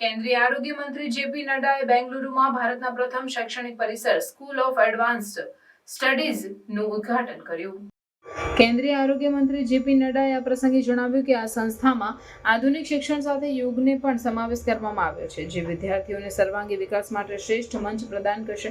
કેન્દ્રીય આરોગ્ય મંત્રી જેપી નડ્ડાએ બેંગલુરુમાં ભારતના પ્રથમ શૈક્ષણિક પરિસર સ્કૂલ ઓફ એડવાન્સ્ડ સ્ટડીઝનું ઉદ્ઘાટન કર્યું. કેન્દ્રીય આરોગ્ય મંત્રી જેપી નડ્ડાએ આ પ્રસંગે જણાવ્યું કે આ સંસ્થામાં આધુનિક શિક્ષણ સાથે યોગને પણ સમાવેશ કરવામાં આવ્યો છે, જે વિદ્યાર્થીઓને સર્વાંગી વિકાસ માટે શ્રેષ્ઠ મંચ પ્રદાન કરશે.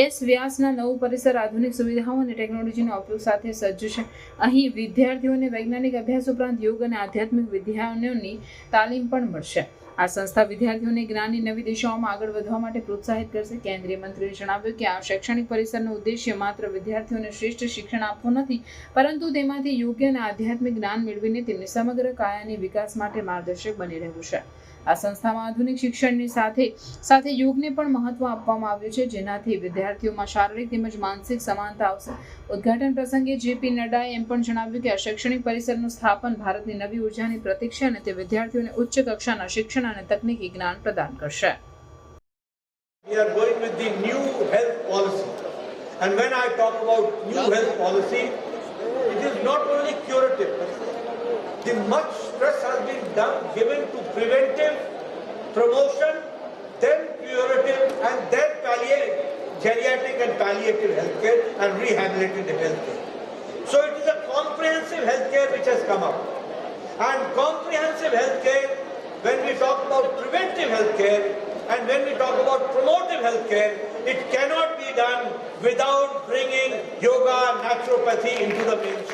એસ વ્યાસના નવું પરિસર આધુનિક સુવિધાઓ અને ટેકનોલોજીના ઉપયોગ સાથે સજ્જ છે. અહીં વિદ્યાર્થીઓને વૈજ્ઞાનિક અભ્યાસ ઉપરાંત યોગ અને આધ્યાત્મિક વિદ્યાઓની તાલીમ પણ મળશે. આ સંસ્થા વિદ્યાર્થીઓને જ્ઞાનની નવી દિશાઓમાં આગળ વધવા માટે પ્રોત્સાહિત કરશે. કેન્દ્રીય મંત્રીએ જણાવ્યું કે આ શૈક્ષણિક પરિસરનો ઉદ્દેશ્ય માત્ર વિદ્યાર્થીઓને શ્રેષ્ઠ શિક્ષણ આપવું નથી, પરંતુ તેમાંથી યોગ્ય અને આધ્યાત્મિક જ્ઞાન મેળવીને તેમની સમગ્ર કાયાની વિકાસ માટે માર્ગદર્શક બની રહ્યું છે. આ સંસ્થામાં આધુનિક શિક્ષણની સાથે યોગને પણ મહત્વ આપવામાં આવ્યું છે, જેનાથી વિદ્યાર્થીઓમાં શારીરિક તેમજ માનસિક સમાનતા આવશે. ઉદ્ઘાટન પ્રસંગે જેપી નડ્ડાએ એમ પણ જણાવ્યું કે આ શૈક્ષણિક પરિસરનું સ્થાપન ભારતની નવી ઉર્જાની પ્રતીક છે અને તે વિદ્યાર્થીઓને ઉચ્ચ કક્ષાના શિક્ષણ અને તકનીકી જ્ઞાન પ્રદાન કરશે. We are going with the new health policy, and when I talk about new health policy, it is not only curative. The much stress has been given to preventive, promotion, then curative, and then geriatric and palliative healthcare and rehabilitative healthcare. So it is a comprehensive healthcare which has come up. And comprehensive healthcare, when we talk about preventive healthcare and when we talk about promotive healthcare, it cannot be done without bringing yoga, naturopathy into the mainstream.